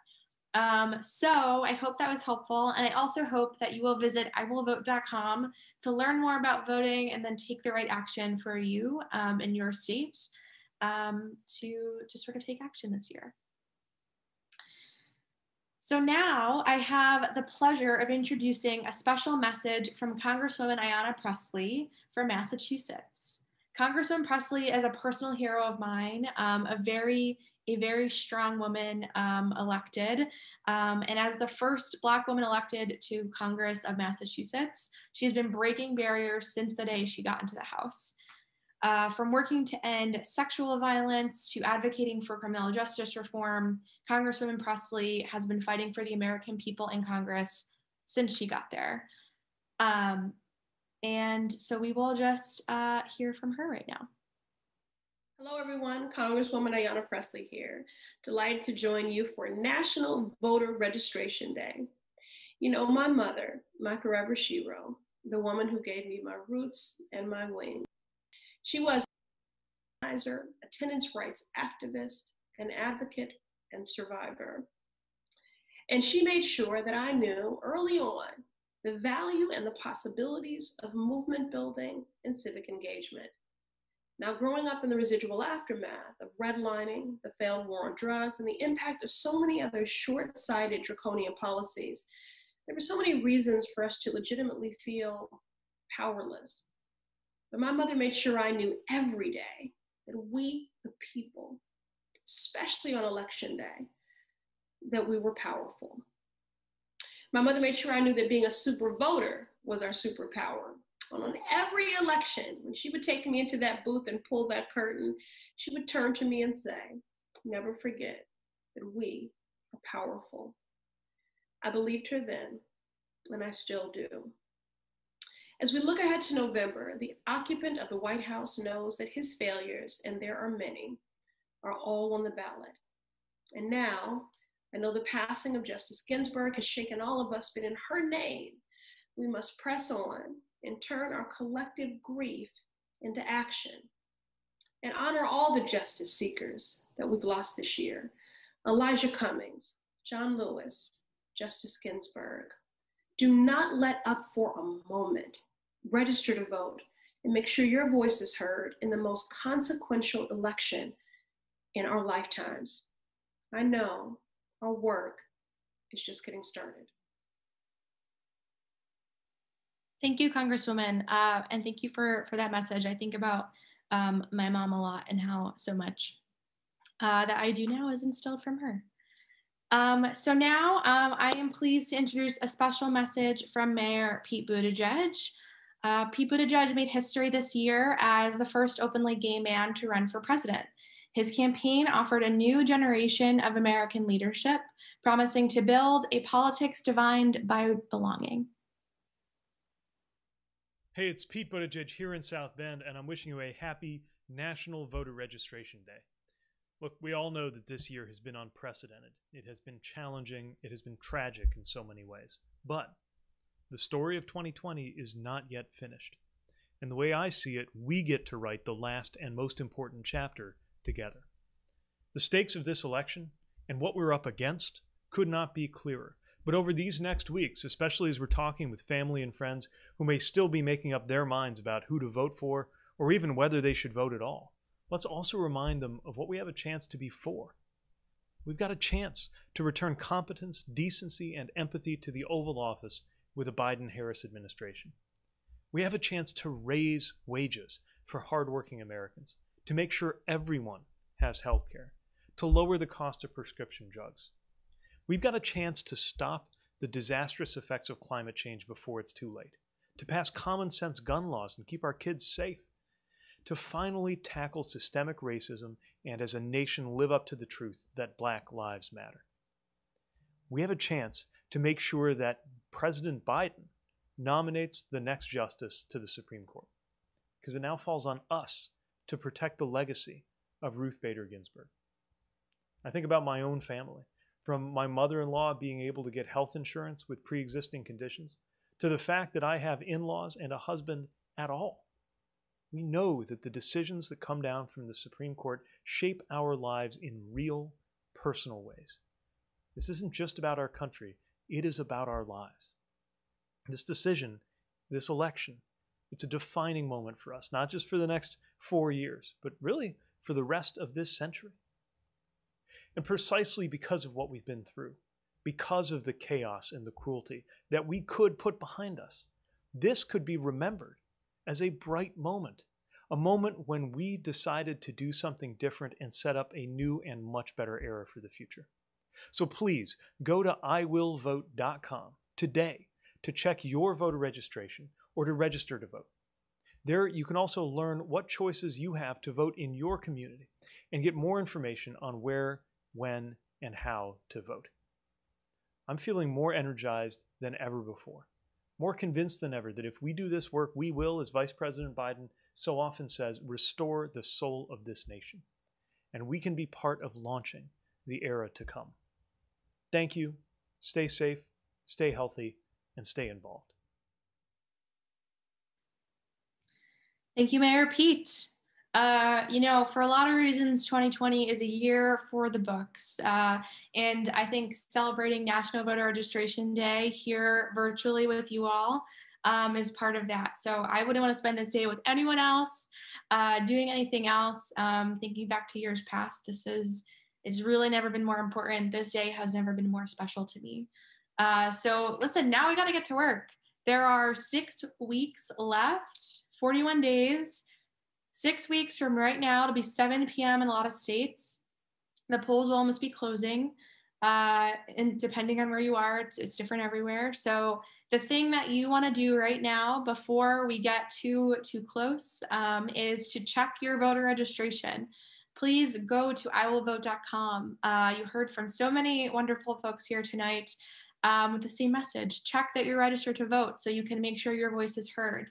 So I hope that was helpful. And I also hope that you will visit iwillvote.com to learn more about voting and then take the right action for you in your state to sort of take action this year. So now I have the pleasure of introducing a special message from Congresswoman Ayanna Pressley from Massachusetts. Congresswoman Pressley is a personal hero of mine, a very strong woman elected. And as the first Black woman elected to Congress of Massachusetts, she's been breaking barriers since the day she got into the House. From working to end sexual violence to advocating for criminal justice reform, Congresswoman Pressley has been fighting for the American people in Congress since she got there. And so we will just hear from her right now. Hello, everyone. Congresswoman Ayanna Pressley here. Delighted to join you for National Voter Registration Day. You know, my mother, my forever shero, the woman who gave me my roots and my wings. She was an organizer, attendance rights activist, an advocate, and survivor. And she made sure that I knew early on the value and the possibilities of movement building and civic engagement. Now, growing up in the residual aftermath of redlining, the failed war on drugs, and the impact of so many other short-sighted draconian policies, there were so many reasons for us to legitimately feel powerless. But my mother made sure I knew every day that we, the people, especially on election day, that we were powerful. My mother made sure I knew that being a super voter was our superpower. And on every election, when she would take me into that booth and pull that curtain, she would turn to me and say, never forget that we are powerful. I believed her then, and I still do. As we look ahead to November, the occupant of the White House knows that his failures, and there are many, are all on the ballot. And now, I know the passing of Justice Ginsburg has shaken all of us, but in her name, we must press on and turn our collective grief into action and honor all the justice seekers that we've lost this year. Elijah Cummings, John Lewis, Justice Ginsburg. Do not let up for a moment. Register to vote. and make sure your voice is heard in the most consequential election in our lifetimes. I know our work is just getting started. Thank you, Congresswoman, and thank you for that message. I think about my mom a lot and how so much that I do now is instilled from her. So now I am pleased to introduce a special message from Mayor Pete Buttigieg. Pete Buttigieg made history this year as the first openly gay man to run for president. His campaign offered a new generation of American leadership, promising to build a politics defined by belonging. Hey, it's Pete Buttigieg here in South Bend, and I'm wishing you a happy National Voter Registration Day. Look, we all know that this year has been unprecedented. It has been challenging. It has been tragic in so many ways. But the story of 2020 is not yet finished. And the way I see it, we get to write the last and most important chapter together. The stakes of this election and what we're up against could not be clearer. But over these next weeks, especially as we're talking with family and friends who may still be making up their minds about who to vote for or even whether they should vote at all, let's also remind them of what we have a chance to be for. We've got a chance to return competence, decency, and empathy to the Oval Office with a Biden-Harris administration. We have a chance to raise wages for hardworking Americans, to make sure everyone has health care, to lower the cost of prescription drugs. We've got a chance to stop the disastrous effects of climate change before it's too late, to pass common sense gun laws and keep our kids safe, to finally tackle systemic racism and as a nation live up to the truth that Black lives matter. We have a chance to make sure that President Biden nominates the next justice to the Supreme Court, because it now falls on us to protect the legacy of Ruth Bader Ginsburg. I think about my own family, from my mother-in-law being able to get health insurance with pre-existing conditions, to the fact that I have in-laws and a husband at all. We know that the decisions that come down from the Supreme Court shape our lives in real, personal ways. This isn't just about our country, it is about our lives. This decision, this election, it's a defining moment for us, not just for the next 4 years, but really for the rest of this century. And precisely because of what we've been through, because of the chaos and the cruelty that we could put behind us, this could be remembered as a bright moment, a moment when we decided to do something different and set up a new and much better era for the future. So please go to iwillvote.com today to check your voter registration or to register to vote. There you can also learn what choices you have to vote in your community and get more information on where, when, and how to vote. I'm feeling more energized than ever before. More convinced than ever that if we do this work, we will, as Vice President Biden so often says, restore the soul of this nation. And we can be part of launching the era to come. Thank you. Stay safe, stay healthy, and stay involved. Thank you, Mayor Pete. For a lot of reasons, 2020 is a year for the books. And I think celebrating National Voter Registration Day here virtually with you all is part of that. So I wouldn't want to spend this day with anyone else, doing anything else. Thinking back to years past, it's really never been more important. This day has never been more special to me. So listen, now we got to get to work. There are 6 weeks left, 41 days. 6 weeks from right now, it'll be 7 p.m. in a lot of states. The polls will almost be closing. And depending on where you are, it's different everywhere. So the thing that you want to do right now before we get too close is to check your voter registration. Please go to iwillvote.com. You heard from so many wonderful folks here tonight with the same message. Check that you're registered to vote so you can make sure your voice is heard.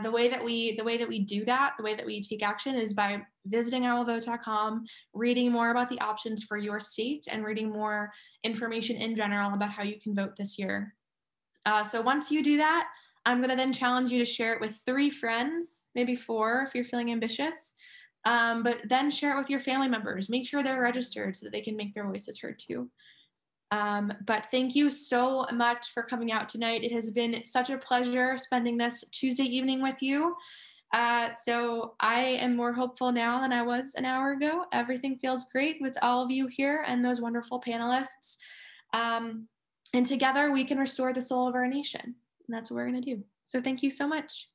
The way that we do that, the way that we take action is by visiting iwillvote.com, reading more about the options for your state, and reading more information in general about how you can vote this year. So once you do that, I'm going to then challenge you to share it with 3 friends, maybe 4 if you're feeling ambitious, but then share it with your family members. Make sure they're registered so that they can make their voices heard too. But thank you so much for coming out tonight. It has been such a pleasure spending this Tuesday evening with you. So I am more hopeful now than I was an hour ago. Everything feels great with all of you here and those wonderful panelists. And together we can restore the soul of our nation. And that's what we're going to do. So thank you so much.